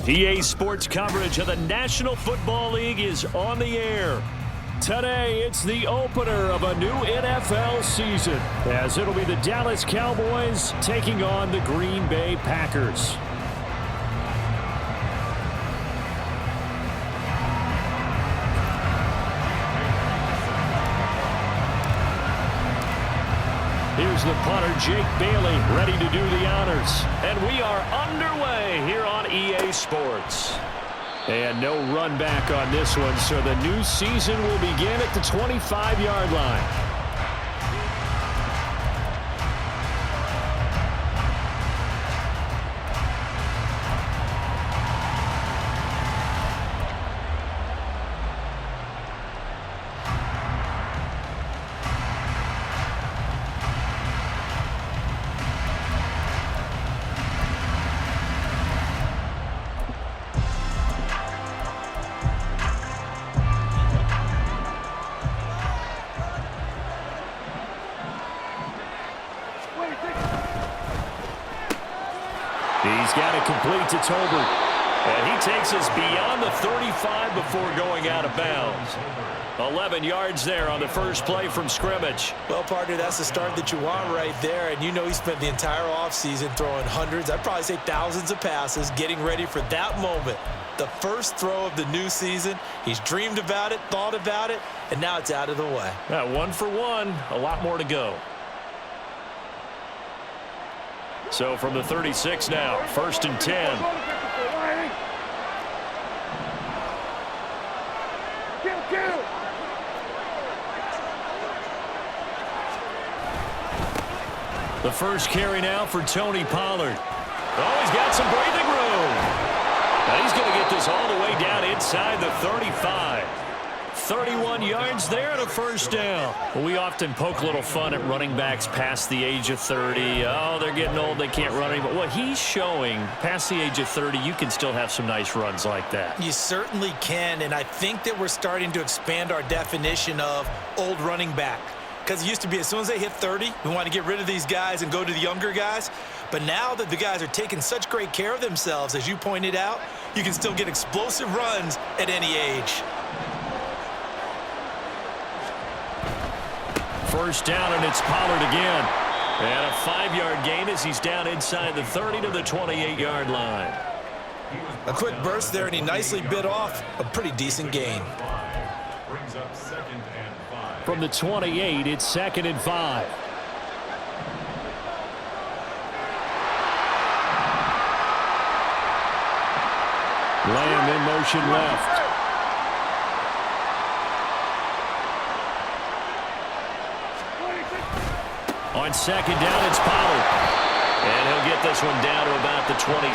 EA Sports coverage of the National Football League is on the air. Today, it's the opener of a new NFL season, as it'll be the Dallas Cowboys taking on the Green Bay Packers. Here's the punter, Jake Bailey, ready to do the honors. And we are underway here on EA Sports. And no run back on this one, so the new season will begin at the 25-yard line. He's got it complete to Tolbert. And he takes us beyond the 35 before going out of bounds. 11 yards there on the first play from scrimmage. Well, partner, that's the start that you want right there. And you know he spent the entire offseason throwing hundreds, I'd probably say thousands of passes, getting ready for that moment. The first throw of the new season. He's dreamed about it, thought about it, and now it's out of the way. 1 for 1, a lot more to go. So from the 36 now, 1st and 10. The first carry now for Tony Pollard. Oh, he's got some breathing room. Now he's going to get this all the way down inside the 35. 31 yards there and a first down. Well, we often poke a little fun at running backs past the age of 30. Oh, they're getting old, they can't run anymore. What he's showing, past the age of 30, you can still have some nice runs like that. You certainly can, and I think that we're starting to expand our definition of old running back. Because it used to be as soon as they hit 30, we want to get rid of these guys and go to the younger guys. But now that the guys are taking such great care of themselves, as you pointed out, you can still get explosive runs at any age. First down, and it's Pollard again. And a 5-yard gain as he's down inside the 30 to the 28-yard line. A quick burst there, and he nicely bit off a pretty decent gain. From the 28, it's 2nd and 5. Lamb in motion left. On 2nd down, it's Pollard. And he'll get this one down to about the 27.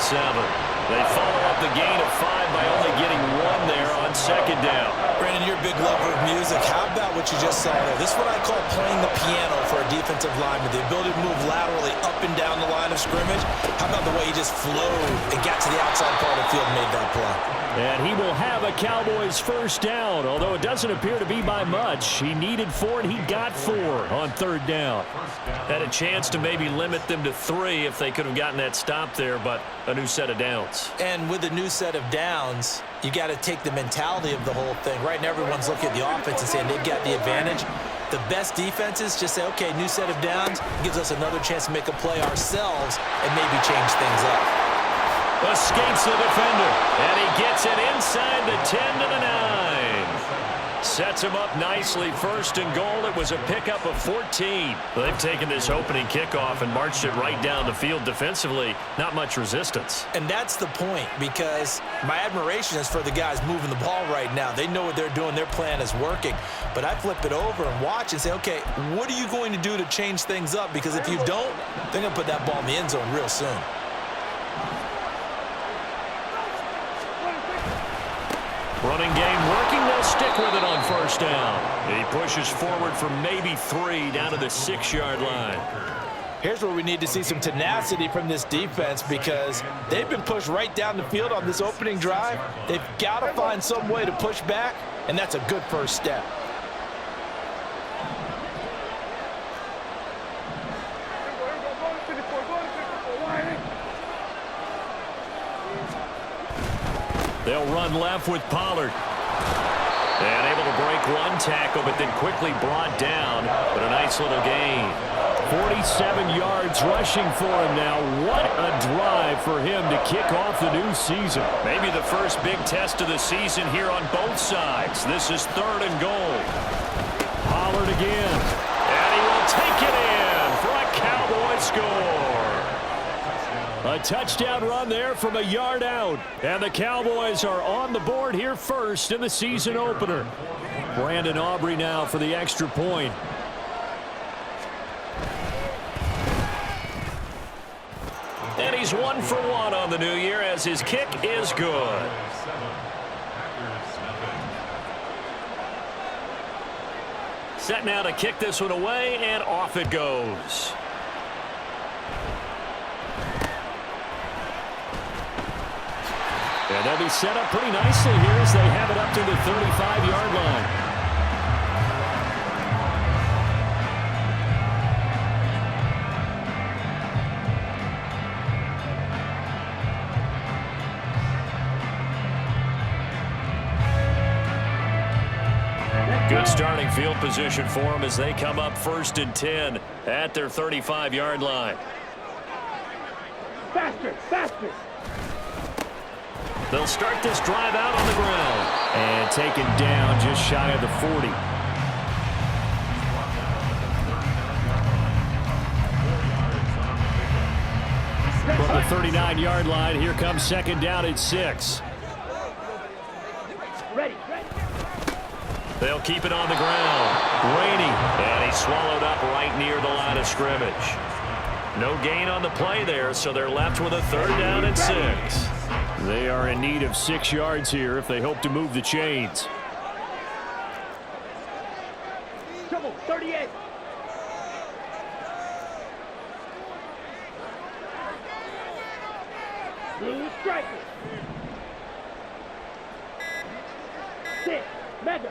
They follow up the gain of 5 by only getting 1 there on 2nd down. Brandon, you're a big lover of music. How about what you just saw there? This is what I call playing the piano for a defensive lineman. The ability to move laterally up and down the line of scrimmage. How about the way he just flowed and got to the outside part of the field and made that play? And he will have a Cowboys first down, although it doesn't appear to be by much. He needed 4, and he got 4 on 3rd down. Had a chance to maybe limit them to 3 if they could have gotten that stop there, but a new set of downs. And with a new set of downs, you got to take the mentality of the whole thing. Right now, everyone's looking at the offense and saying they've got the advantage. The best defenses just say, okay, new set of downs gives us another chance to make a play ourselves and maybe change things up. Escapes the defender, and he gets it inside the 10 to the 9. Sets him up nicely. 1st and goal. It was a pickup of 14. They've taken this opening kickoff and marched it right down the field defensively. Not much resistance. And that's the point, because my admiration is for the guys moving the ball right now. They know what they're doing. Their plan is working. But I flip it over and watch and say, okay, what are you going to do to change things up? Because if you don't, they're going to put that ball in the end zone real soon. Running game working. They'll stick with it on 1st down. He pushes forward for maybe 3 down to the 6-yard line. Here's where we need to see some tenacity from this defense, because they've been pushed right down the field on this opening drive. They've got to find some way to push back, and that's a good first step. They'll run left with Pollard. And able to break one tackle, but then quickly brought down. But a nice little gain. 47 yards rushing for him now. What a drive for him to kick off the new season. Maybe the first big test of the season here on both sides. This is 3rd and goal. Pollard again. And he will take it in for a Cowboy score. A touchdown run there from a yard out. And the Cowboys are on the board here first in the season opener. Brandon Aubrey now for the extra point. And he's 1 for 1 on the new year as his kick is good. Set now to kick this one away, and off it goes. And they'll be set up pretty nicely here as they have it up to the 35-yard line. Good starting field position for them as they come up 1st and 10 at their 35-yard line. Faster, faster. They'll start this drive out on the ground. And taken down just shy of the 40. From the 39-yard line, here comes 2nd down and 6. Ready. They'll keep it on the ground. Rainey. And he's swallowed up right near the line of scrimmage. No gain on the play there, so they're left with a 3rd down and 6. They are in need of 6 yards here if they hope to move the chains. Trouble, 38. Blue striker. 6. Mega.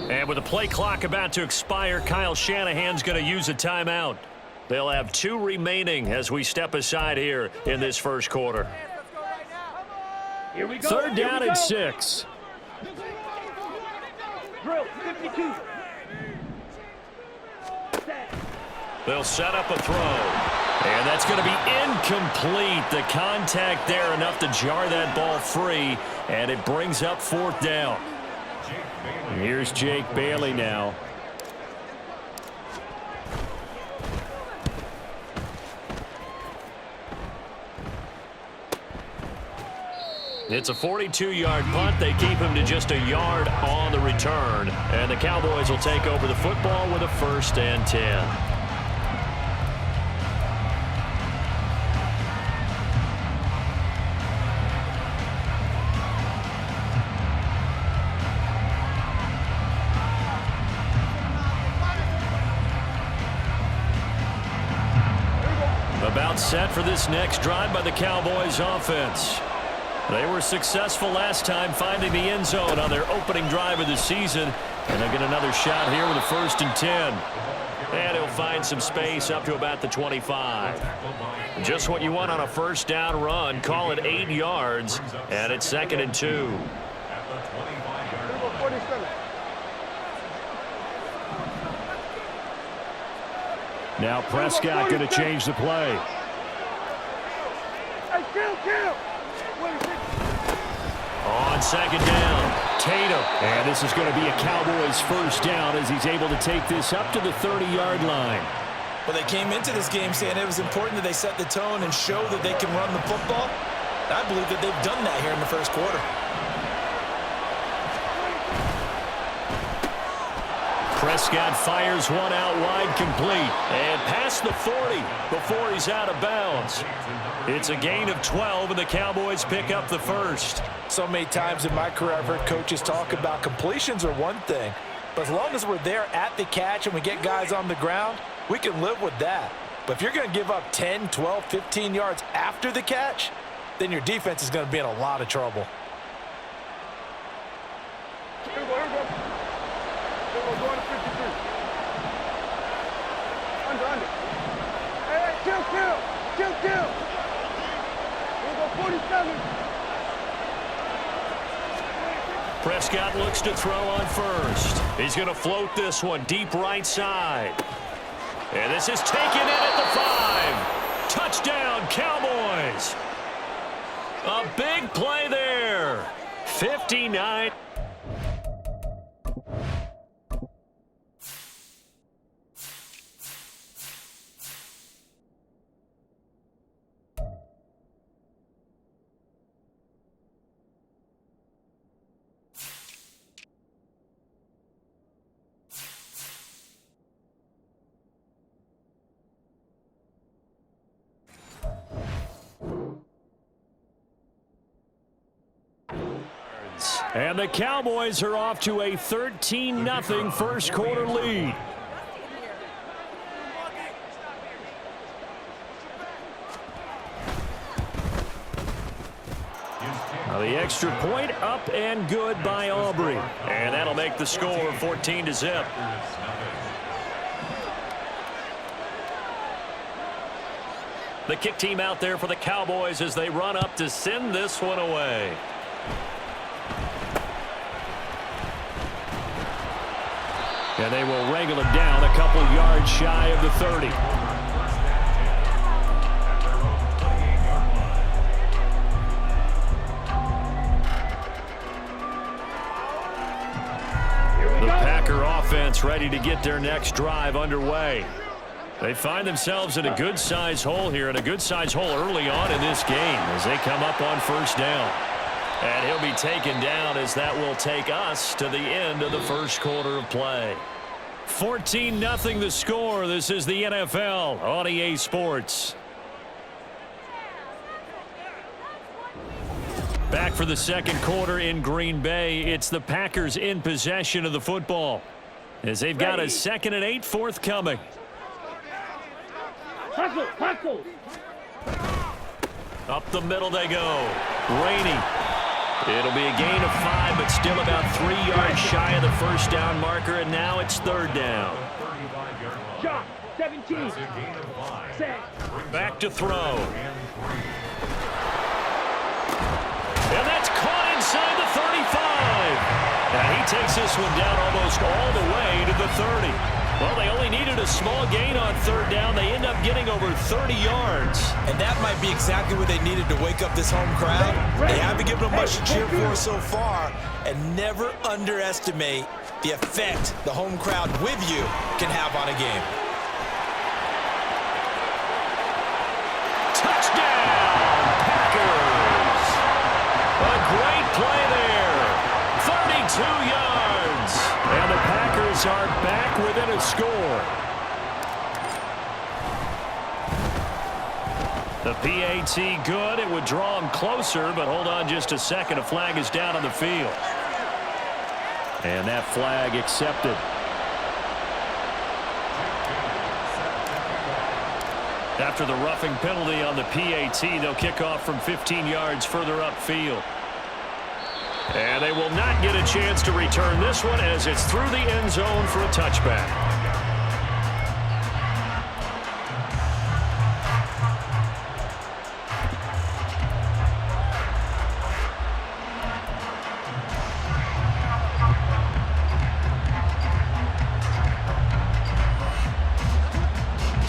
And with the play clock about to expire, Kyle Shanahan's going to use a timeout. They'll have 2 remaining as we step aside here in this first quarter. Here we go. 3rd down and 6. Drill, 52. Set. They'll set up a throw. And that's going to be incomplete. The contact there enough to jar that ball free. And it brings up 4th down. Here's Jake Bailey now. It's a 42-yard punt. They keep him to just a yard on the return. And the Cowboys will take over the football with a 1st and 10. About set for this next drive by the Cowboys offense. They were successful last time finding the end zone on their opening drive of the season. And they'll get another shot here with a 1st and 10. And he'll find some space up to about the 25. Just what you want on a 1st down run. Call it 8 yards. And it's 2nd and 2. Now Prescott going to change the play. Hey, kill. On 2nd down, Tatum. And this is going to be a Cowboys 1st down as he's able to take this up to the 30-yard line. Well, they came into this game saying it was important that they set the tone and show that they can run the football. I believe that they've done that here in the first quarter. Prescott fires one out wide, complete. And past the 40 before he's out of bounds. It's a gain of 12, and the Cowboys pick up the 1st. So many times in my career I've heard coaches talk about completions are one thing, but as long as we're there at the catch and we get guys on the ground, we can live with that. But if you're going to give up 10, 12, 15 yards after the catch, then your defense is going to be in a lot of trouble. Here we go. Go to 53. Under. Hey, kill. Here we go, 47. Prescott looks to throw on first. He's going to float this one deep right side. And this is taken in at the 5. Touchdown, Cowboys. A big play there. 59. And the Cowboys are off to a 13-0 first quarter lead. Now the extra point up and good by Aubrey. And that'll make the score 14-0. The kick team out there for the Cowboys as they run up to send this one away. And they will wrangle it down a couple yards shy of the 30. The Packer offense ready to get their next drive underway. They find themselves in a good-sized hole here, and a good-sized hole early on in this game as they come up on first down. And he'll be taken down as that will take us to the end of the first quarter of play. 14-0 the score. This is the NFL on EA Sports. Back for the second quarter in Green Bay. It's the Packers in possession of the football as they've got a 2nd and 8 forthcoming. Up the middle they go. Rainey. It'll be a gain of 5, but still about 3 yards shy of the first down marker, and now it's third down. Shot, 17. Back to throw. And that's caught inside the 35. Now he takes this one down almost all the way to the 30. Well, they only needed a small gain on third down. They end up getting over 30 yards. And that might be exactly what they needed to wake up this home crowd. They haven't given them much to cheer for so far. And never underestimate the effect the home crowd with you can have on a game. Touchdown, Packers. A great play there. 32 yards. And the Packers are back within a score. The PAT good. It would draw them closer, but hold on just a second. A flag is down on the field. And that flag accepted. After the roughing penalty on the PAT, they'll kick off from 15 yards further upfield. And they will not get a chance to return this one as it's through the end zone for a touchback.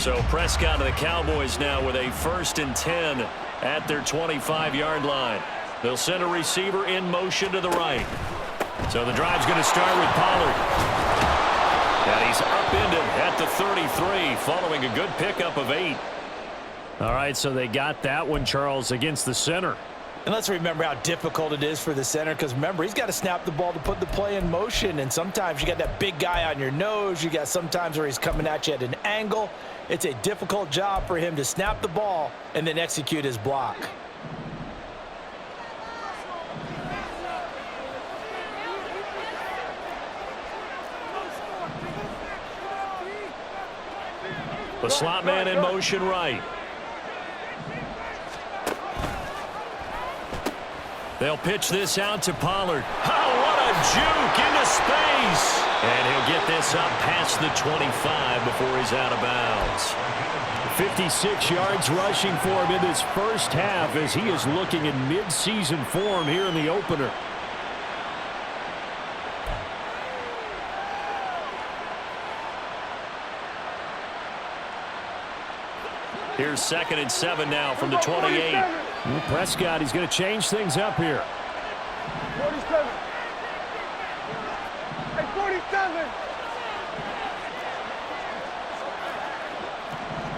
So Prescott of the Cowboys now with a 1st and 10 at their 25-yard line. They'll send a receiver in motion to the right. So the drive's going to start with Pollard. And he's upended at the 33 following a good pickup of 8. All right, so they got that one, Charles, against the center. And let's remember how difficult it is for the center, because remember, he's got to snap the ball to put the play in motion, and sometimes you got that big guy on your nose. You got sometimes where he's coming at you at an angle. It's a difficult job for him to snap the ball and then execute his block. The slot man in motion right. They'll pitch this out to Pollard. Oh, what a juke into space. And he'll get this up past the 25 before he's out of bounds. 56 yards rushing for him in this first half as he is looking in mid-season form here in the opener. Here's 2nd and 7 now from the 28. Prescott, he's going to change things up here. 47. Hey, 47.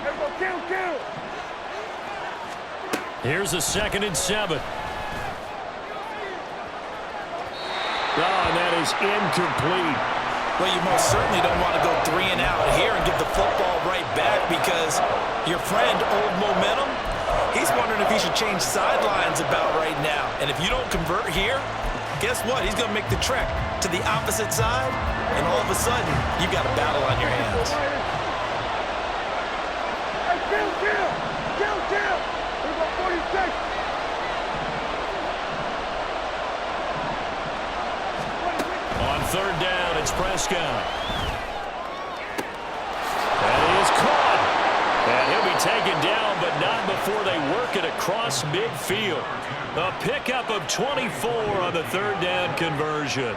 Everybody kill. Here's a 2nd and 7. Oh, and that is incomplete. Well, you most certainly don't want to go 3 and out here and give the football right back because your friend, Old Momentum, he's wondering if he should change sidelines about right now. And if you don't convert here, guess what? He's going to make the trek to the opposite side, and all of a sudden, you've got a battle on your hands. Hey, kill. Everybody 46. On 3rd down, it's Prescott. That is caught. And he'll be taken down, but not before they work it across midfield. A pickup of 24 on the 3rd down conversion.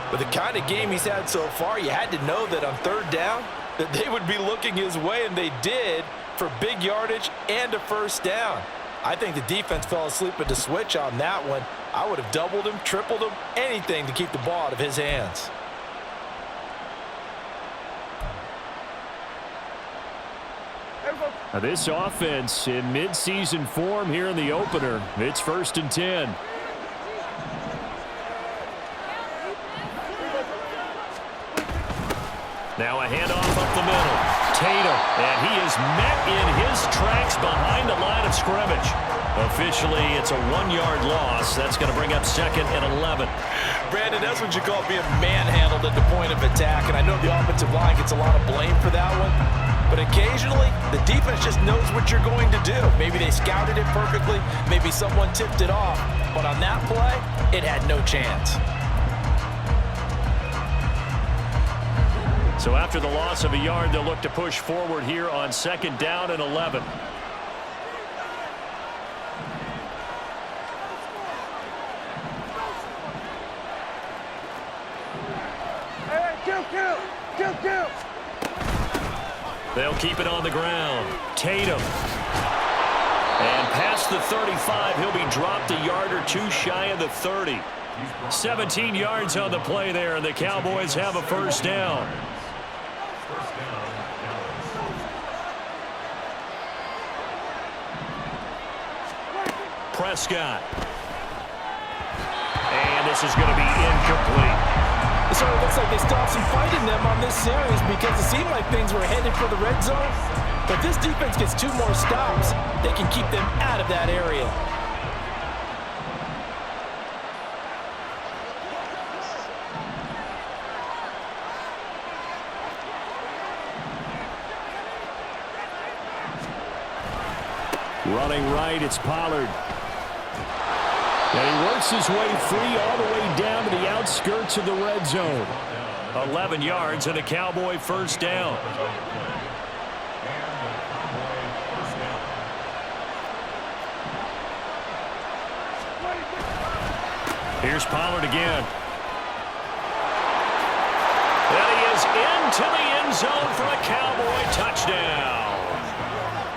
With the kind of game he's had so far, you had to know that on 3rd down, that they would be looking his way, and they did, for big yardage and a 1st down. I think the defense fell asleep at the switch on that one. I would have doubled him, tripled him, anything to keep the ball out of his hands. Now this offense in midseason form here in the opener. It's 1st and 10. Now a handoff up the middle. Tatum, and he is met in his tracks behind the line of scrimmage. Officially, it's a 1-yard loss. That's going to bring up 2nd and 11. Brandon, that's what you call being manhandled at the point of attack, and I know the offensive line gets a lot of blame for that one. But occasionally, the defense just knows what you're going to do. Maybe they scouted it perfectly. Maybe someone tipped it off. But on that play, it had no chance. So after the loss of a yard, they'll look to push forward here on 2nd down and 11. Hey, kill. They'll keep it on the ground. Tatum. And past the 35, he'll be dropped a yard or two shy of the 30. 17 yards on the play there, and the Cowboys have a 1st down. Prescott. And this is going to be incomplete. It sort of looks like they stopped some fighting them on this series because it seemed like things were headed for the red zone. But if this defense gets 2 more stops, they can keep them out of that area. Running right, it's Pollard. And he works his way free all the way down to the outskirts of the red zone. 11 yards and a Cowboy 1st down. Here's Pollard again. And he is into the end zone for a Cowboy touchdown.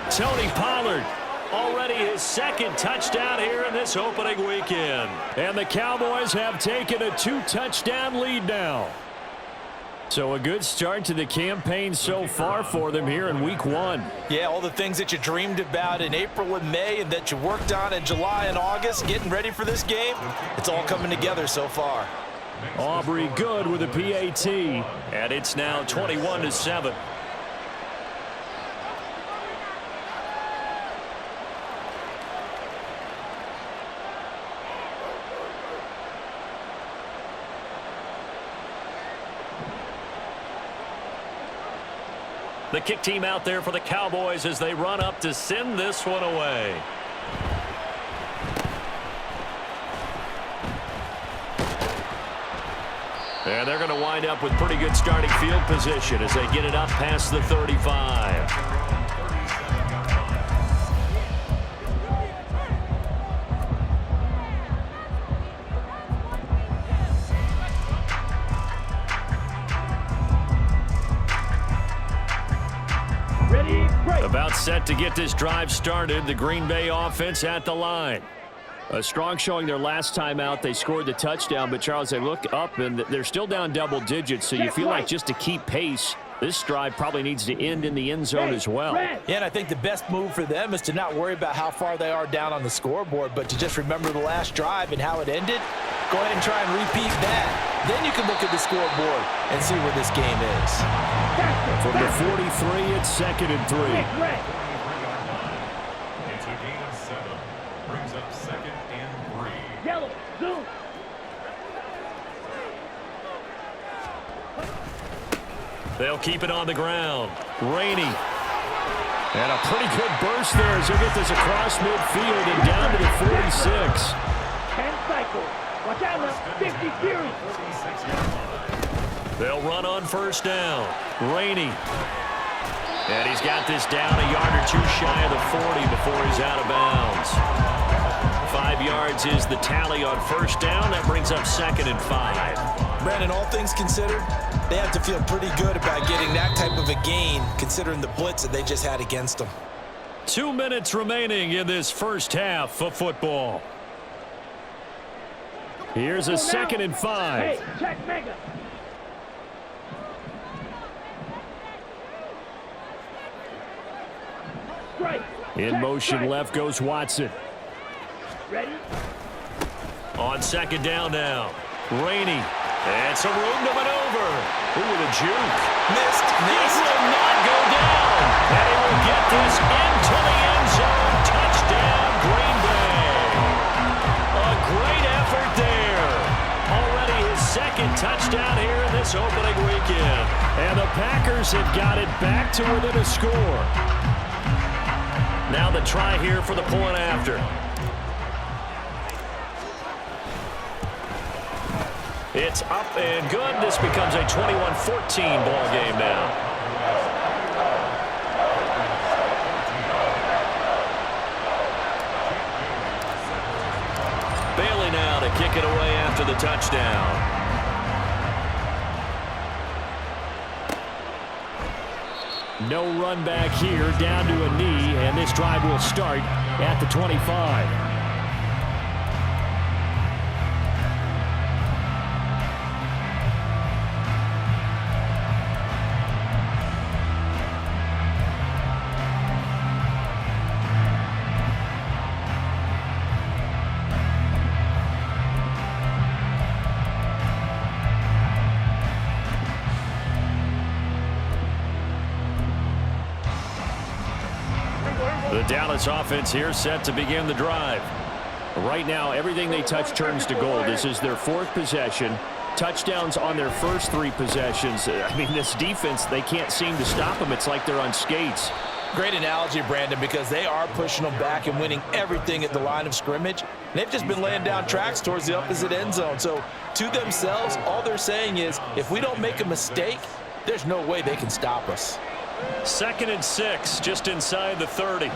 Tony Pollard, already his 2nd touchdown here in this opening weekend. And the Cowboys have taken a 2-touchdown lead now. So a good start to the campaign so far for them here in week 1. Yeah, all the things that you dreamed about in April and May and that you worked on in July and August, getting ready for this game, it's all coming together so far. Aubrey good with a PAT. And it's now 21-7. The kick team out there for the Cowboys as they run up to send this one away. And they're going to wind up with pretty good starting field position as they get it up past the 35. About set to get this drive started. The Green Bay offense at the line. A strong showing their last time out. They scored the touchdown, but Charles, they look up and they're still down double digits, so you feel like just to keep pace, this drive probably needs to end in the end zone as well. Yeah, and I think the best move for them is to not worry about how far they are down on the scoreboard, but to just remember the last drive and how it ended. Go ahead and try and repeat that. Then you can look at the scoreboard and see where this game is. From the 43, it's 2nd and 3. It's a gain of 7. Brings up 2nd and 3. Yellow, zoom. They'll keep it on the ground. Rainey. And a pretty good burst there as he'll get this across midfield and down to the 46. 10 cycles. Watch out now. 50 series. They'll run on first down. Rainey. And he's got this down a yard or two shy of the 40 before he's out of bounds. 5 yards is the tally on first down. That brings up 2nd and 5. Brandon, all things considered, they have to feel pretty good about getting that type of a gain considering the blitz that they just had against them. 2 minutes remaining in this first half of football. Here's a 2nd and 5. Hey, check mega. Right. In motion left goes Watson. Ready? On 2nd down now. Rainey. And some room to maneuver. Ooh, with a juke. Missed. This will not go down. And he will get this into the end zone. Touchdown, Green Bay. A great effort there. Already his 2nd touchdown here in this opening weekend. And the Packers have got it back to within a score. Now the try here for the point after. It's up and good. This becomes a 21-14 ball game now. Bailey now to kick it away after the touchdown. No run back here, down to a knee, and this drive will start at the 25. The Dallas offense here set to begin the drive. Right now, everything they touch turns to gold. This is their 4th possession. Touchdowns on their first 3 possessions. I mean, this defense, they can't seem to stop them. It's like they're on skates. Great analogy, Brandon, because they are pushing them back and winning everything at the line of scrimmage. They've just been laying down tracks towards the opposite end zone. So to themselves, all they're saying is, if we don't make a mistake, there's no way they can stop us. 2nd and 6, just inside the 30. Here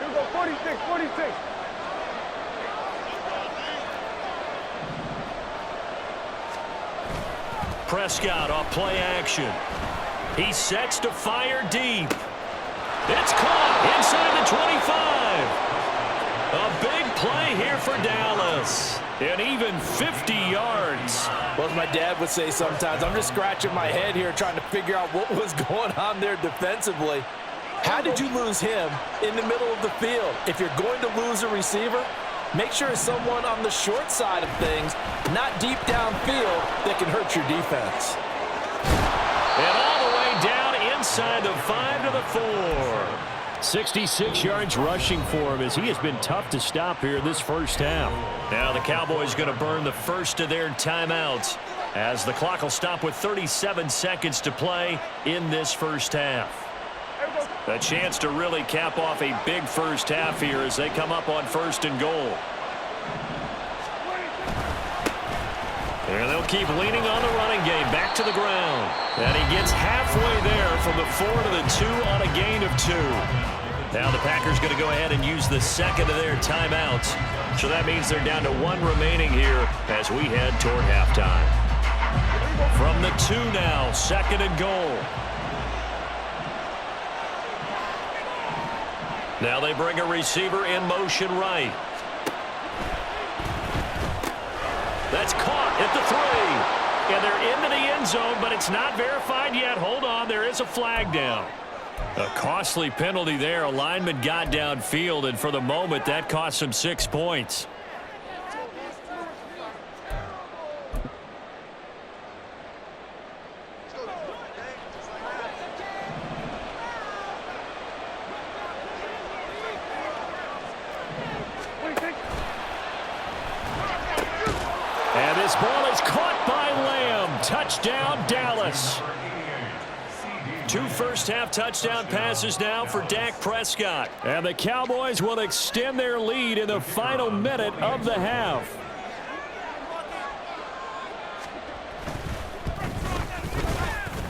we go, 46, 46. Prescott off play action. He sets to fire deep. It's caught inside the 25. A big play here for Dallas. And even 50 yards. Well, as my dad would say sometimes, I'm just scratching my head here trying to figure out what was going on there defensively. How did you lose him in the middle of the field? If you're going to lose a receiver, make sure it's someone on the short side of things, not deep downfield, that can hurt your defense. And all the way down inside the 5 to the 4. 66 yards rushing for him as he has been tough to stop here this first half. Now the Cowboys going to burn the first of their timeouts as the clock will stop with 37 seconds to play in this first half. A chance to really cap off a big first half here as they come up on 1st and goal. And they'll keep leaning on the running game back to the ground. And he gets halfway there from the 4 to the 2 on a gain of 2. Now the Packers going to go ahead and use the 2nd of their timeouts. So that means they're down to 1 remaining here as we head toward halftime. From the 2 now, 2nd and goal. Now they bring a receiver in motion right. That's caught at the 3. And they're into the end zone, but it's not verified yet. Hold on, there is a flag down. A costly penalty there. A lineman got downfield, and for the moment, that cost him 6 points. And this ball is caught by Lamb. Touchdown, Dallas. 2 first-half touchdown passes now for Dak Prescott. And the Cowboys will extend their lead in the final minute of the half.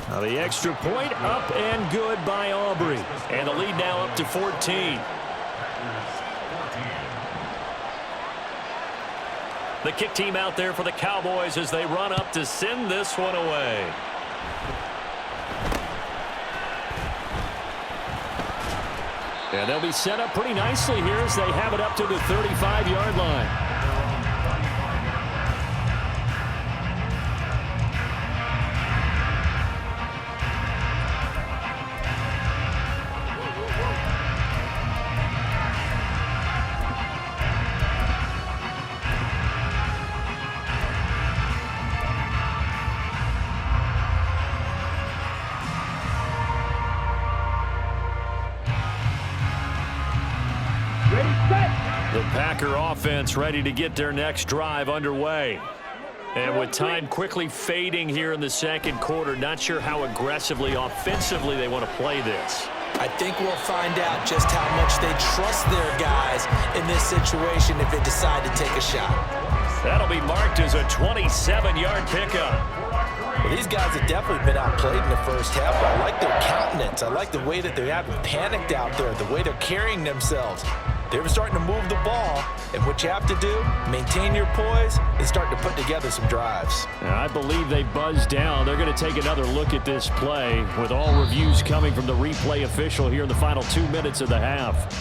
Now the extra point up and good by Aubrey. And the lead now up to 14. The kick team out there for the Cowboys as they run up to send this one away. And they'll be set up pretty nicely here as they have it up to the 35-yard line. The Packer offense ready to get their next drive underway. And with time quickly fading here in the second quarter, not sure how aggressively, offensively they want to play this. I think we'll find out just how much they trust their guys in this situation if they decide to take a shot. That'll be marked as a 27-yard pickup. Well, these guys have definitely been outplayed in the first half. I like their countenance. I like the way that they haven't panicked out there, the way they're carrying themselves. They're starting to move the ball, and what you have to do, maintain your poise and start to put together some drives. And I believe they buzzed down. They're going to take another look at this play with all reviews coming from the replay official here in the final 2 minutes of the half.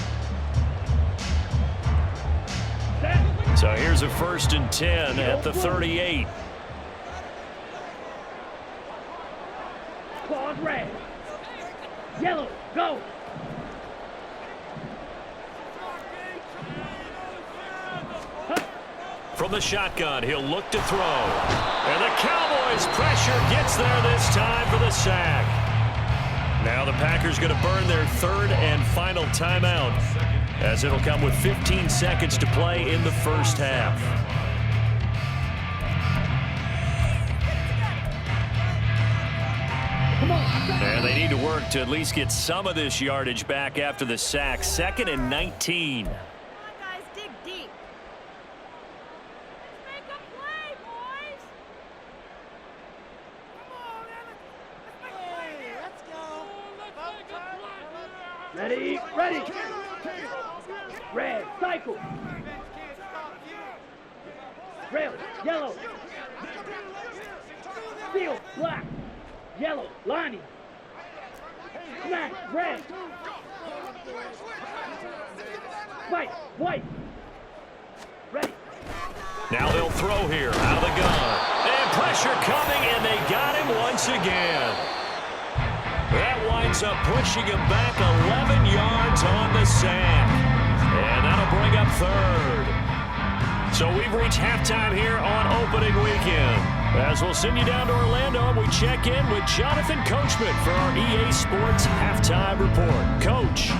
So here's a 1st and 10 at the 38. Claws red. Yellow, go. From the shotgun, he'll look to throw. And the Cowboys' pressure gets there this time for the sack. Now the Packers going to burn their 3rd and final timeout, as it'll come with 15 seconds to play in the first half. And they need to work to at least get some of this yardage back after the sack. 2nd and 19. Ready, ready. Red, cycle. Rail, yellow. Steel, black. Yellow, lining. Smash, red. Fight, white. Ready. Now they'll throw here out of the gun. And pressure coming, and they got him once again. That winds up pushing him back 11 yards on the sack. And that'll bring up 3rd. So we've reached halftime here on opening weekend. As we'll send you down to Orlando, we check in with Jonathan Coachman for our EA Sports Halftime Report. Coach.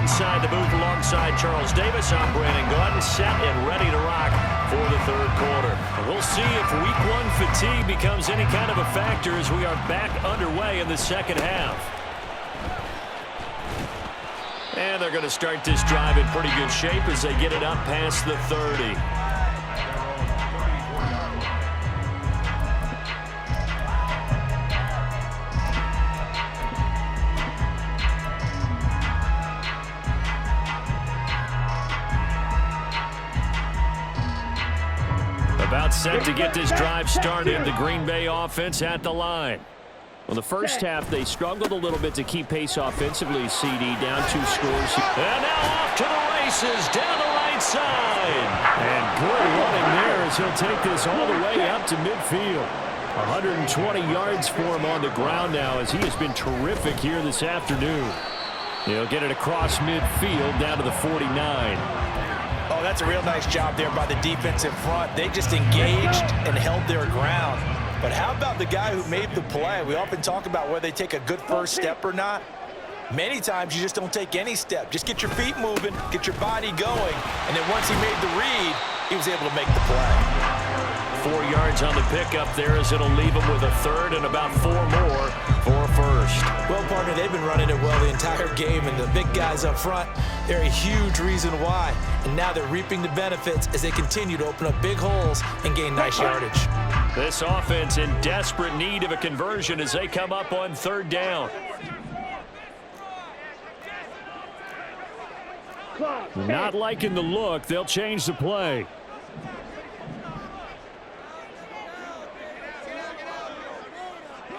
Inside the booth alongside Charles Davis, I'm Brandon Gaudin, set and ready to rock for the 3rd quarter. And we'll see if week 1 fatigue becomes any kind of a factor as we are back underway in the second half. And they're going to start this drive in pretty good shape as they get it up past the 30. About set to get this drive started. The Green Bay offense at the line. Well, the first half, they struggled a little bit to keep pace offensively, CD, down 2 scores. And now off to the races, down the right side. And good running there as he'll take this all the way up to midfield. 120 yards for him on the ground now as he has been terrific here this afternoon. He'll get it across midfield down to the 49. Oh, that's a real nice job there by the defensive front. They just engaged and held their ground. But how about the guy who made the play? We often talk about whether they take a good first step or not. Many times you just don't take any step. Just get your feet moving, get your body going, and then once he made the read, he was able to make the play. 4 yards on the pickup there as it'll leave him with a third and about 4 more for a first. Well, partner, they've been running it well the entire game, and the big guys up front, they're a huge reason why. And now they're reaping the benefits as they continue to open up big holes and gain nice yardage. This offense in desperate need of a conversion as they come up on 3rd down. Not liking the look. They'll change the play.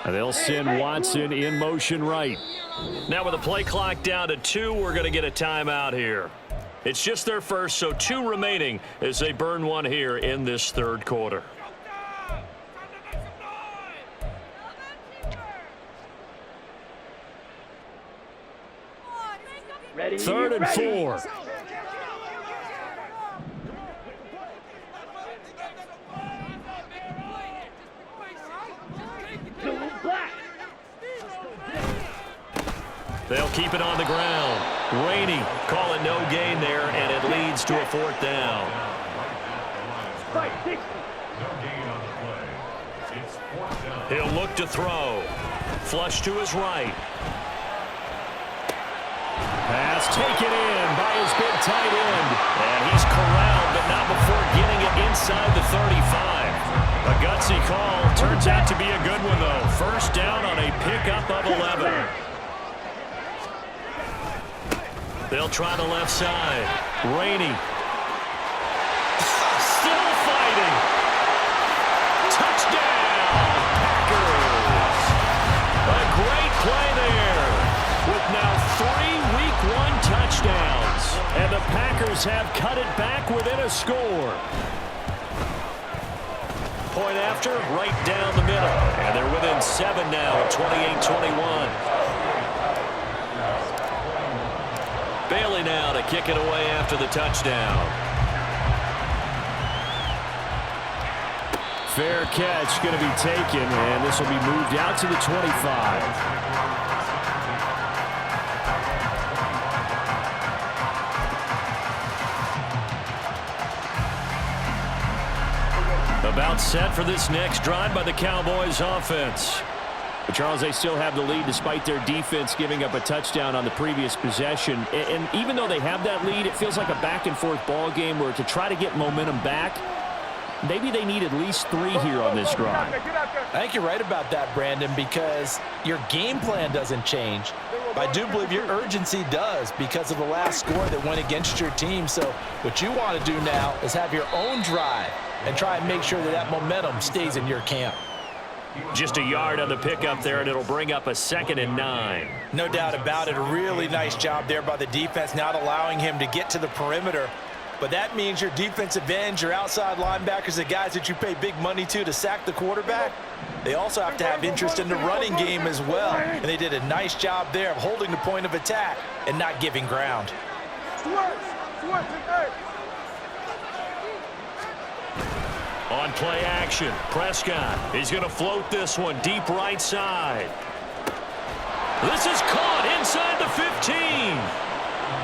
They'll send Watson in motion right. Now with the play clock down to 2, we're going to get a timeout here. It's just their first, so 2 remaining as they burn one here in this 3rd quarter. Ready? 3rd and 4. They'll keep it on the ground. Rainey calling no gain there, and it leads to a 4th down. He'll look to throw. Flush to his right. Pass taken in by his big tight end. And he's corralled, but not before getting it inside the 35. A gutsy call. Turns out to be a good one, though. 1st down on a pickup of 11. They'll try the left side. Rainey. Still fighting. Touchdown, Packers. A great play there. With now 3 Week 1 touchdowns. And the Packers have cut it back within a score. Point after, right down the middle. And they're within 7 now at 28-21. Bailey now to kick it away after the touchdown. Fair catch going to be taken, and this will be moved out to the 25. About set for this next drive by the Cowboys offense. But Charles, they still have the lead despite their defense giving up a touchdown on the previous possession. And even though they have that lead, it feels like a back-and-forth ball game where to try to get momentum back, maybe they need at least 3 here on this drive. I think you're right about that, Brandon, because your game plan doesn't change. But I do believe your urgency does because of the last score that went against your team. So what you want to do now is have your own drive and try and make sure that that momentum stays in your camp. Just a yard on the pickup there, and it'll bring up a 2nd and 9. No doubt about it. A really nice job there by the defense, not allowing him to get to the perimeter. But that means your defensive ends, your outside linebackers, the guys that you pay big money to sack the quarterback, they also have to have interest in the running game as well. And they did a nice job there of holding the point of attack and not giving ground. On play action, Prescott. He's going to float this one deep right side. This is caught inside the 15.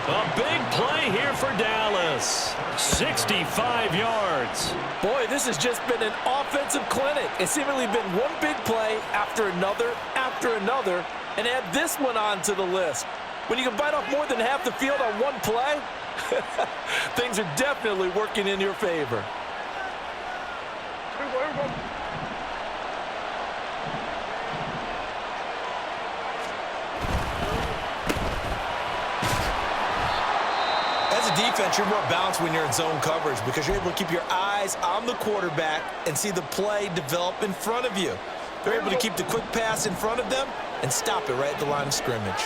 A big play here for Dallas. 65 yards. Boy, this has just been an offensive clinic. It's seemingly been one big play after another, and add this one on to the list. When you can bite off more than half the field on one play, things are definitely working in your favor. As a defense, you're more balanced when you're in zone coverage because you're able to keep your eyes on the quarterback and see the play develop in front of you. They're able to keep the quick pass in front of them and stop it right at the line of scrimmage.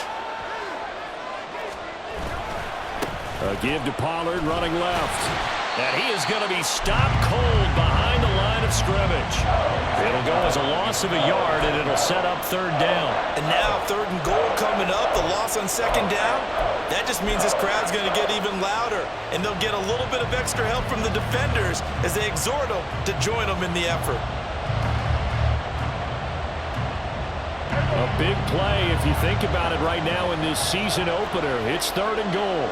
A give to Pollard running left. And he is going to be stopped cold behind the line of scrimmage. It'll go as a loss of a yard, and it'll set up third down. And now 3rd and goal coming up, the loss on 2nd down. That just means this crowd's going to get even louder, and they'll get a little bit of extra help from the defenders as they exhort them to join them in the effort. A big play if you think about it right now in this season opener. It's 3rd and goal.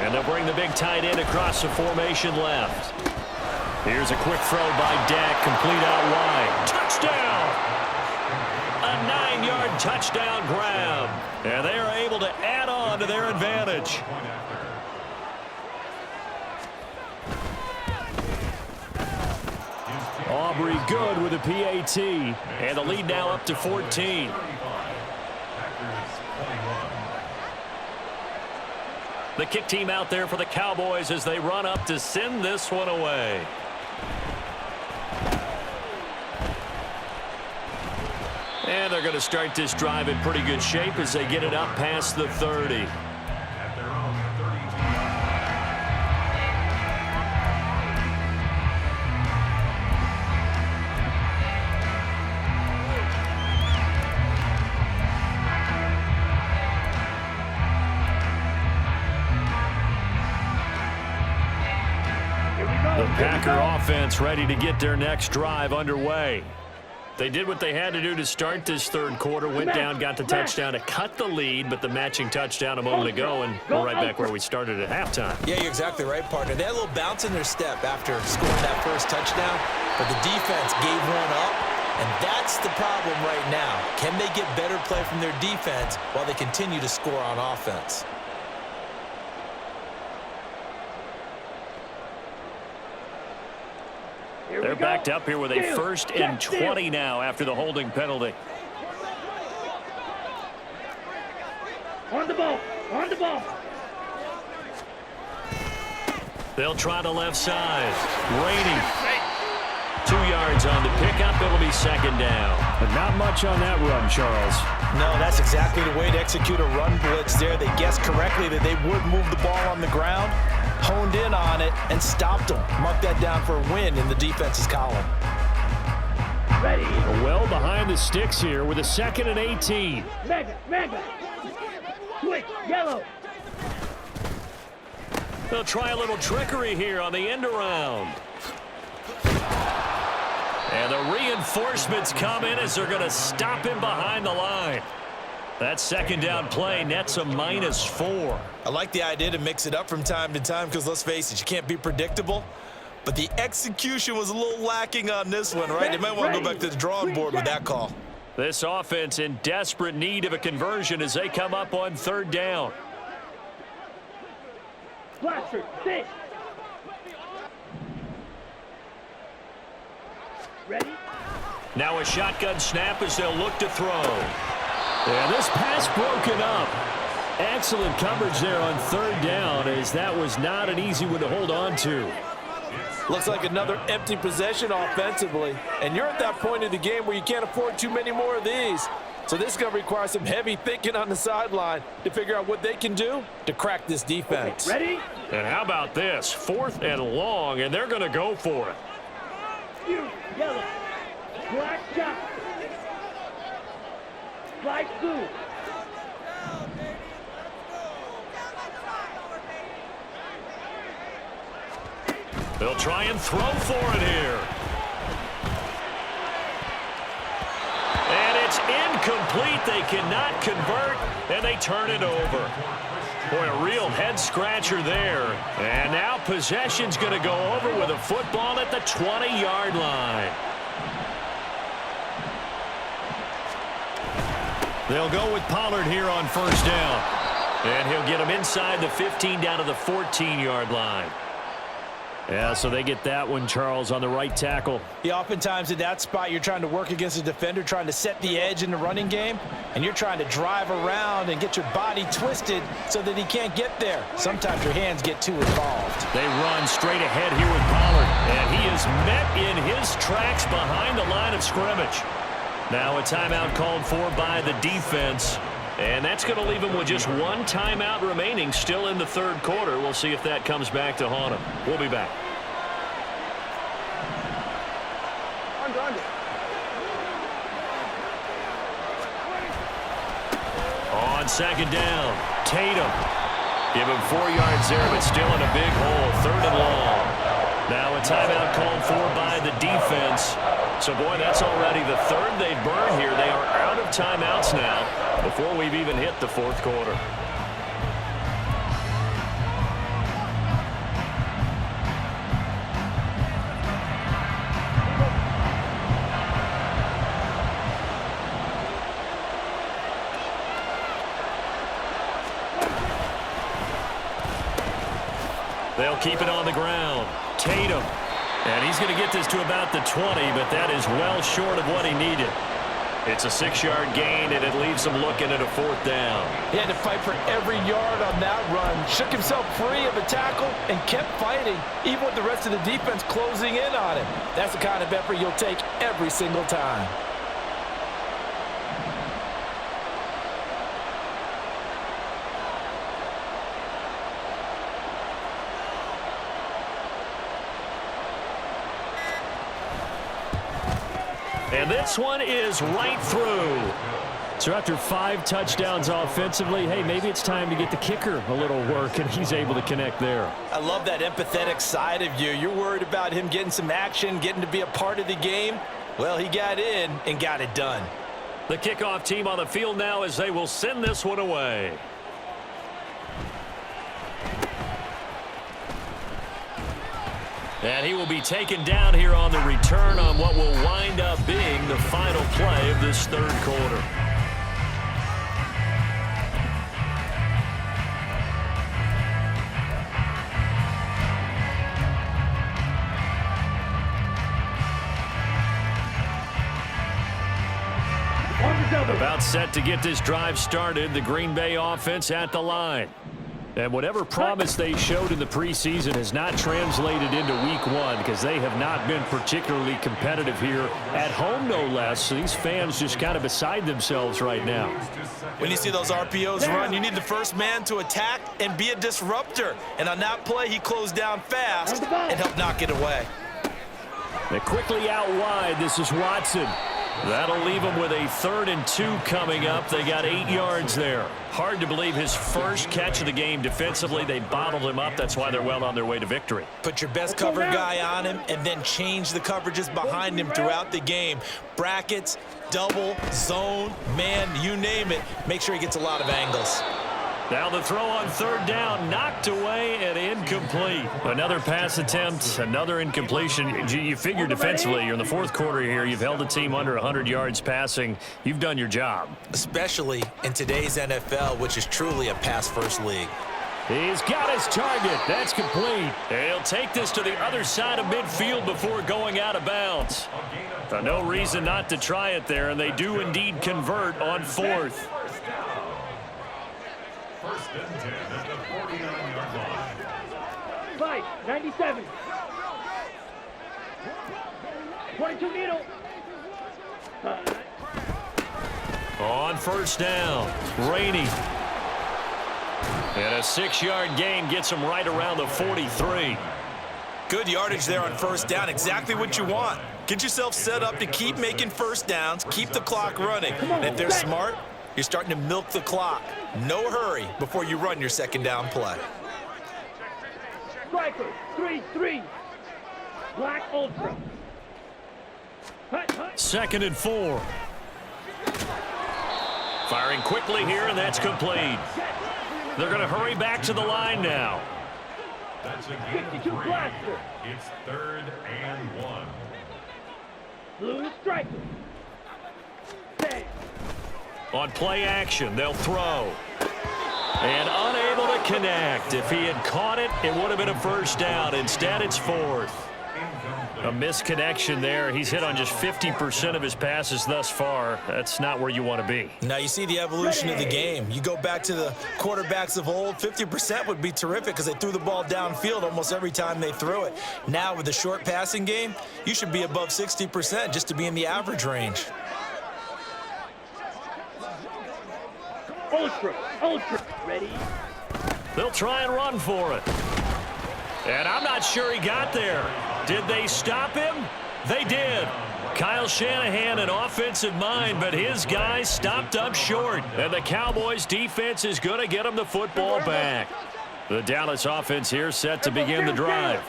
And they'll bring the big tight end across the formation left. Here's a quick throw by Dak, complete out wide. Touchdown! A 9-yard touchdown grab. And they are able to add on to their advantage. Aubrey good with a PAT. And the lead now up to 14. The kick team out there for the Cowboys as they run up to send this one away. And they're going to start this drive in pretty good shape as they get it up past the 30. The Packer offense ready to get their next drive underway. They did what they had to do to start this 3rd quarter, went down, got the touchdown to cut the lead, but the matching touchdown a moment ago, and we're right back where we started at halftime. Yeah, you're exactly right, partner. They had a little bounce in their step after scoring that first touchdown, but the defense gave one up, and that's the problem right now. Can they get better play from their defense while they continue to score on offense? They're backed up here with a 1st and 20 now after the holding penalty. On the ball. On the ball. They'll try the left side. Rainey. 2 yards on the pickup. It'll be 2nd down. But not much on that run, Charles. No, that's exactly the way to execute a run blitz there. They guessed correctly that they would move the ball on the ground, honed in on it, and stopped them. Mark that down for a win in the defense's column. Ready. Well behind the sticks here with a 2nd and 18. Mega. Quick. Yellow. They'll try a little trickery here on the end around. And the reinforcements come in as they're going to stop him behind the line. That 2nd down play nets a -4. I like the idea to mix it up from time to time because, let's face it, you can't be predictable. But the execution was a little lacking on this one, right? They might want to go back to the drawing board with that call. This offense in desperate need of a conversion as they come up on 3rd down. Blaster. Sit. Ready. Now a shotgun snap as they'll look to throw. And this pass broken up. Excellent coverage there on 3rd down as that was not an easy one to hold on to. Looks like another empty possession offensively. And you're at that point of the game where you can't afford too many more of these. So this is going to require some heavy thinking on the sideline to figure out what they can do to crack this defense. Okay, ready? And how about this? 4th and long, and they're going to go for it. Yellow. Black shot. Light blue. They'll try and throw for it here. And it's incomplete. They cannot convert, and they turn it over. Boy, a real head-scratcher there. And now possession's going to go over with a football at the 20-yard line. They'll go with Pollard here on first down. And he'll get him inside the 15 down to the 14-yard line. Yeah, so they get that one, Charles, on the right tackle. Yeah, oftentimes in that spot, you're trying to work against a defender, trying to set the edge in the running game, and you're trying to drive around and get your body twisted so that he can't get there. Sometimes your hands get too involved. They run straight ahead here with Pollard, and he is met in his tracks behind the line of scrimmage. Now a timeout called for by the defense, and that's going to leave him with just one timeout remaining still in the third quarter. We'll see if that comes back to haunt him. We'll be back. On second down, Tatum. Give him 4 yards there, but still in a big hole. Third and long. Now a timeout called for by the defense. So, boy, that's already the third they've burned here. They are out of timeouts now before we've even hit the fourth quarter. They'll keep it on the ground. Tatum. And he's going to get this to about the 20, but that is well short of what he needed. It's a 6-yard gain, and it leaves him looking at a fourth down. He had to fight for every yard on that run. Shook himself free of a tackle and kept fighting, even with the rest of the defense closing in on him. That's the kind of effort you'll take every single time. And this one is right through. So after 5 touchdowns offensively, hey, maybe it's time to get the kicker a little work, and he's able to connect there. I love that empathetic side of you. You're worried about him getting some action, getting to be a part of the game. Well, he got in and got it done. The kickoff team on the field now as they will send this one away. And he will be taken down here on the return on what will wind up being the final play of this third quarter. About set to get this drive started, the Green Bay offense at the line. And whatever promise they showed in the preseason has not translated into week 1 because they have not been particularly competitive here at home, no less. So these fans just kind of beside themselves right now. When you see those RPOs run, you need the first man to attack and be a disruptor. And on that play, he closed down fast and helped knock it away. They're quickly out wide. This is Watson. That'll leave them with a 3rd and 2 coming up. They got 8 yards there. Hard to believe his first catch of the game defensively. They bottled him up. That's why they're well on their way to victory. Put your best cover guy on him and then change the coverages behind him throughout the game. Brackets, double, zone, man, you name it. Make sure he gets a lot of angles. Now the throw on 3rd down, knocked away and incomplete. Another pass attempt, another incompletion. You figure defensively, you're in the fourth quarter here. You've held the team under 100 yards passing. You've done your job. Especially in today's NFL, which is truly a pass-first league. He's got his target. That's complete. He'll take this to the other side of midfield before going out of bounds. No reason not to try it there, and they do indeed convert on 4th. First and 10 at the 49-yard line. Fight, 97. 22 needle. On first down, Rainey. And a 6-yard gain gets him right around the 43. Good yardage there on first down. Exactly what you want. Get yourself set up to keep making first downs, keep the clock running. And if they're smart, you're starting to milk the clock. No hurry before you run your second down play. Striker, 3-3. Black Ultra. 2nd and 4. Firing quickly here, and that's complete. They're going to hurry back to the line now. That's a gain of 3. It's 3rd and 1. Blue striker. 10. On play action, they'll throw. And unable to connect. If he had caught it, it would have been a first down. Instead, it's fourth. A misconnection there. He's hit on just 50% of his passes thus far. That's not where you want to be. Now you see the evolution of the game. You go back to the quarterbacks of old, 50% would be terrific because they threw the ball downfield almost every time they threw it. Now with the short passing game, you should be above 60% just to be in the average range. Ultra, ready? They'll try and run for it. And I'm not sure he got there. Did they stop him? They did. Kyle Shanahan, an offensive mind, but his guys stopped up short. And the Cowboys defense is going to get him the football back. The Dallas offense here set to begin the drive.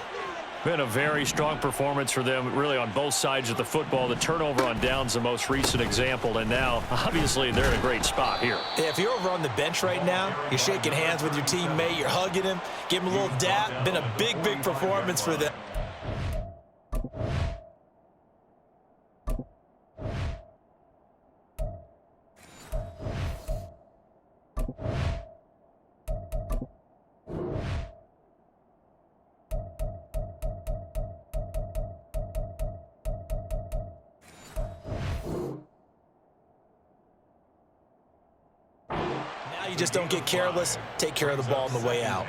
Been a very strong performance for them, really, on both sides of the football. The turnover on downs the most recent example, and now, obviously, they're in a great spot here. Yeah, if you're over on the bench right now, you're shaking hands with your teammate, you're hugging him, give him a little dap. Been a big, big performance for them. You just don't get careless. Take care of the ball on the way out.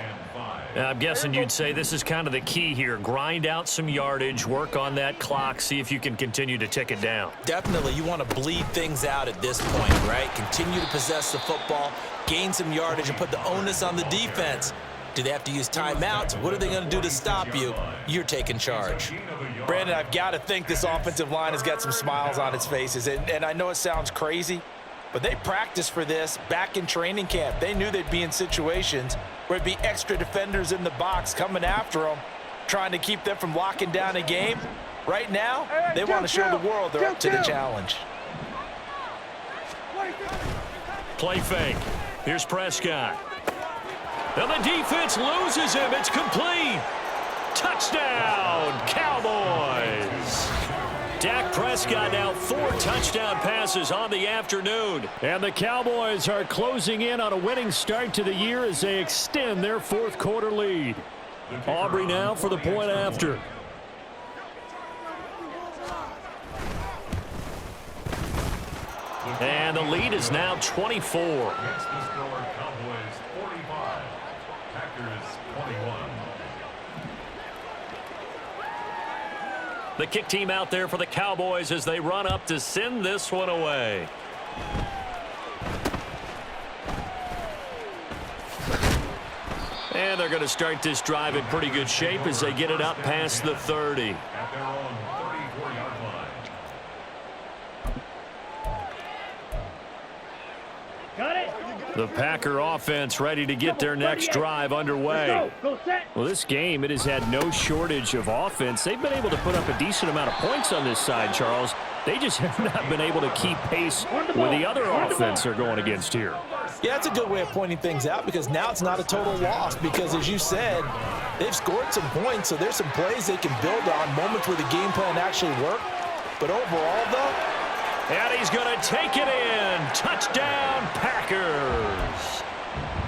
I'm guessing you'd say this is kind of the key here. Grind out some yardage, work on that clock, see if you can continue to tick it down. Definitely, you want to bleed things out at this point, right? Continue to possess the football, gain some yardage, and put the onus on the defense. Do they have to use timeouts? What are they going to do to stop you? You're taking charge. Brandon, I've got to think this offensive line has got some smiles on its faces. And I know it sounds crazy, but they practiced for this back in training camp. They knew they'd be in situations where it'd be extra defenders in the box coming after them, trying to keep them from locking down a game. Right now, they want to show the world they're up to the challenge. Play fake. Here's Prescott. And the defense loses him. It's complete. Touchdown, Cowboys. Dak Prescott now 4 touchdown passes on the afternoon. And the Cowboys are closing in on a winning start to the year as they extend their fourth quarter lead. Aubrey now for the point after. And the lead is now 24. Against the score, Cowboys 45, Packers 21. The kick team out there for the Cowboys as they run up to send this one away. And they're going to start this drive in pretty good shape as they get it up past the 30. At their own 34-yard line. Got it. The Packer offense ready to get their next drive underway. Go set. Well, this game, it has had no shortage of offense. They've been able to put up a decent amount of points on this side, Charles. They just have not been able to keep pace with the other offense they're going against here. Yeah, that's a good way of pointing things out because now it's not a total loss because, as you said, they've scored some points, so there's some plays they can build on, moments where the game plan actually worked. But overall, though, and he's going to take it in. Touchdown, Packers.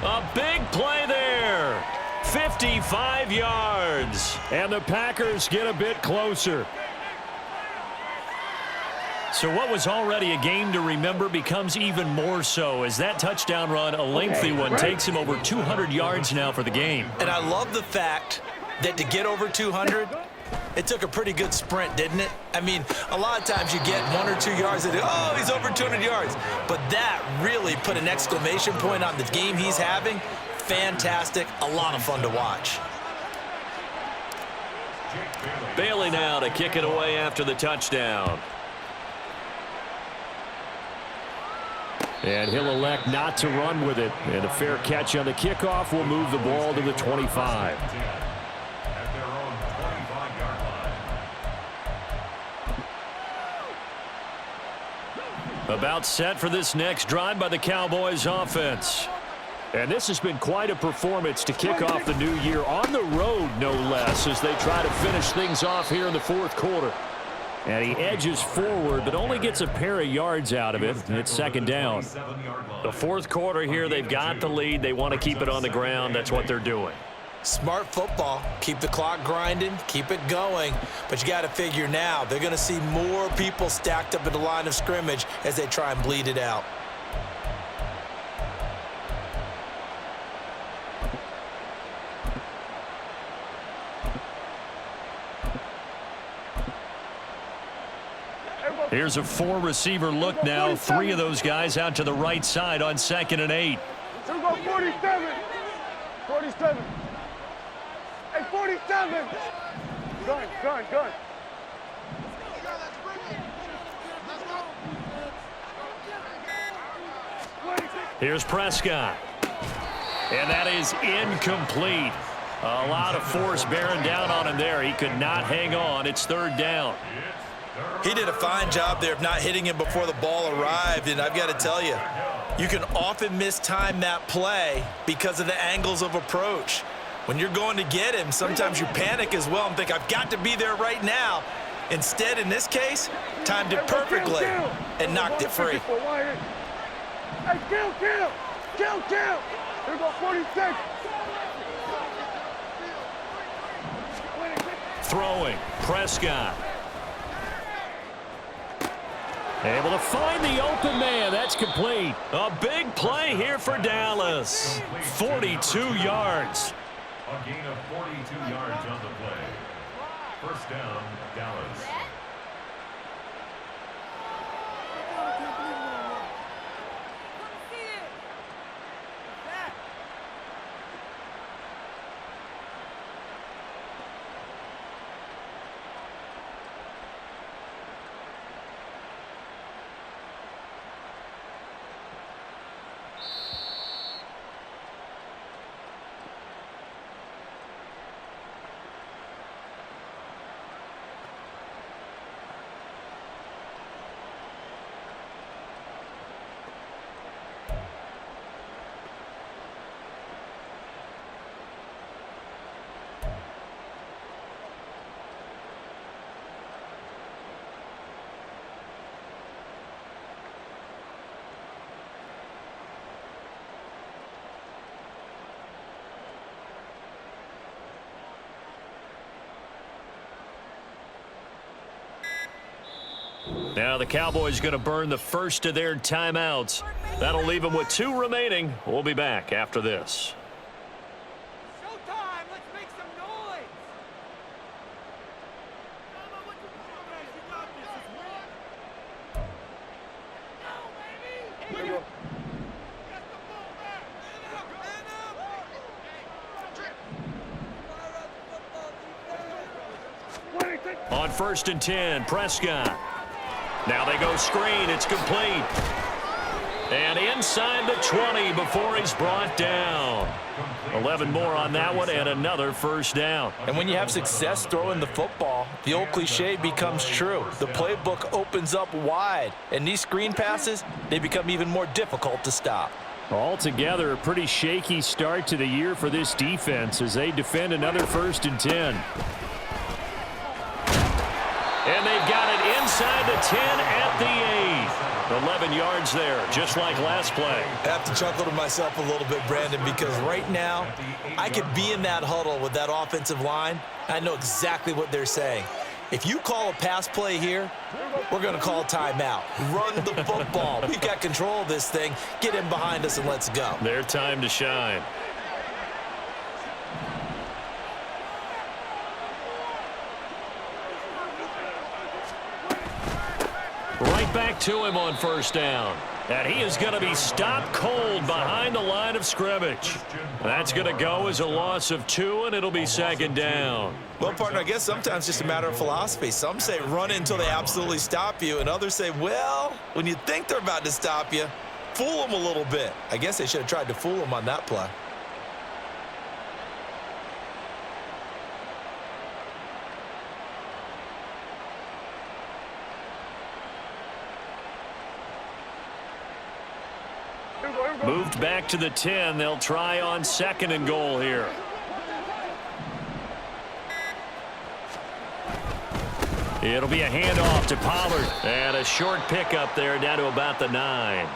A big play there. 55 yards. And the Packers get a bit closer. So what was already a game to remember becomes even more so as that touchdown run, a lengthy one, takes him over 200 yards now for the game. and I love the fact that to get over 200, it took a pretty good sprint, didn't it? I mean, a lot of times you get 1 or 2 yards and, oh, he's over 200 yards. But that really put an exclamation point on the game he's having. Fantastic. A lot of fun to watch. Bailey now to kick it away after the touchdown. And he'll elect not to run with it. And a fair catch on the kickoff will move the ball to the 25. At their own 25-yard line. About set for this next drive by the Cowboys offense. And this has been quite a performance to kick off the new year on the road, no less, as they try to finish things off here in the fourth quarter. And he edges forward, but only gets a pair of yards out of it. It's second down. The fourth quarter here, they've got the lead. They want to keep it on the ground. That's what they're doing. Smart football. Keep the clock grinding. Keep it going. But you got to figure now, they're going to see more people stacked up at the line of scrimmage as they try and bleed it out. Here's a four-receiver look now. Three of those guys out to the right side on 2nd and 8. Here we go, 47. 47. Hey, 47. Gun. Here's Prescott. And that is incomplete. A lot of force bearing down on him there. He could not hang on. It's 3rd down. He did a fine job there of not hitting him before the ball arrived, and I've got to tell you, you can often mistime that play because of the angles of approach. When you're going to get him, sometimes you panic as well and think, I've got to be there right now. Instead, in this case, timed it perfectly and knocked it free. Hey, kill. Here we go, 46. Throwing, Prescott. Able to find the open man. That's complete. A big play here for Dallas. 42 yards. A gain of 42 yards on the play. First down, Dallas. Now the Cowboys going to burn the first of their timeouts. That'll leave them with 2 remaining. We'll be back after this. Showtime! Let's make some noise! Here we go. On 1st and 10, Prescott. Now they go screen. It's complete. And inside the 20 before he's brought down. 11 more on that one and another first down. And when you have success throwing the football, the old cliche becomes true. The playbook opens up wide, and these screen passes, they become even more difficult to stop. Altogether, a pretty shaky start to the year for this defense as they defend another 1st and 10. And they've got it inside the 10 at the 8. 11 yards there, just like last play. I have to chuckle to myself a little bit, Brandon, because right now I could be in that huddle with that offensive line. I know exactly what they're saying. If you call a pass play here, we're going to call timeout. Run the football. We've got control of this thing. Get in behind us and let's go. Their time to shine. Right back to him on 1st down. And he is going to be stopped cold behind the line of scrimmage. That's going to go as a loss of 2, and it'll be 2nd down. Well, partner, I guess sometimes it's just a matter of philosophy. Some say run until they absolutely stop you, and others say, well, when you think they're about to stop you, fool them a little bit. I guess they should have tried to fool them on that play. Moved back to the 10. They'll try on 2nd and goal here. It'll be a handoff to Pollard. And a short pickup there down to about the 9.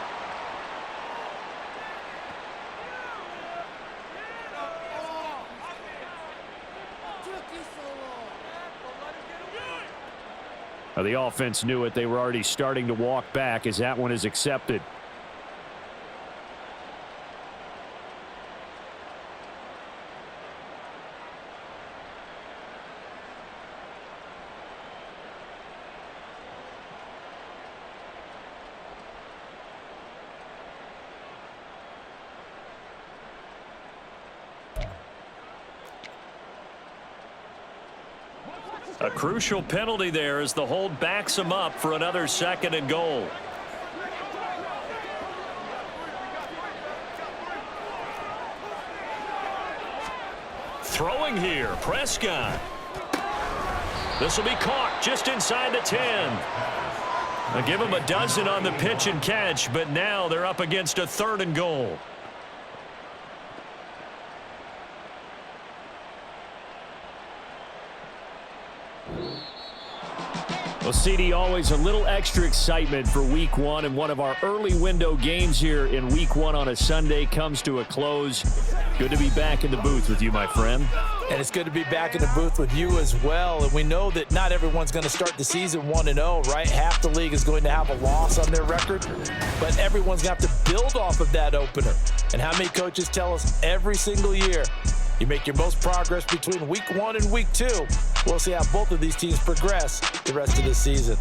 The offense knew it. They were already starting to walk back as that one is accepted. A crucial penalty there as the hold backs him up for another 2nd and goal. Throwing here, Prescott. This will be caught just inside the 10. I'll give him a dozen on the pitch and catch, but now they're up against a 3rd and goal. Well, CD, always a little extra excitement for Week 1, and one of our early window games here in Week 1 on a Sunday comes to a close. Good to be back in the booth with you, my friend. And it's good to be back in the booth with you as well. And we know that not everyone's going to start the season 1-0, right? Half the league is going to have a loss on their record, but everyone's going to have to build off of that opener. And how many coaches tell us every single year, you make your most progress between Week 1 and Week 2. We'll see how both of these teams progress the rest of the season.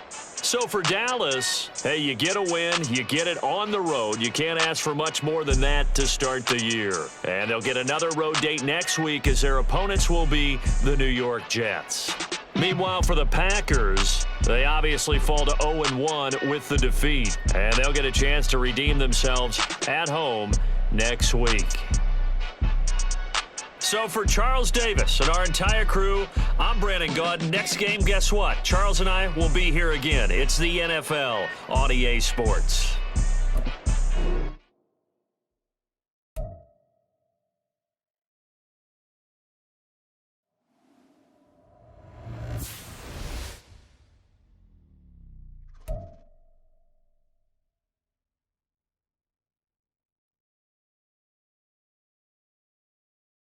So for Dallas, hey, you get a win, you get it on the road. You can't ask for much more than that to start the year. And they'll get another road date next week as their opponents will be the New York Jets. Meanwhile, for the Packers, they obviously fall to 0-1 with the defeat. And they'll get a chance to redeem themselves at home next week. So for Charles Davis and our entire crew, I'm Brandon Gaudin. Next game, guess what? Charles and I will be here again. It's the NFL on EA Sports.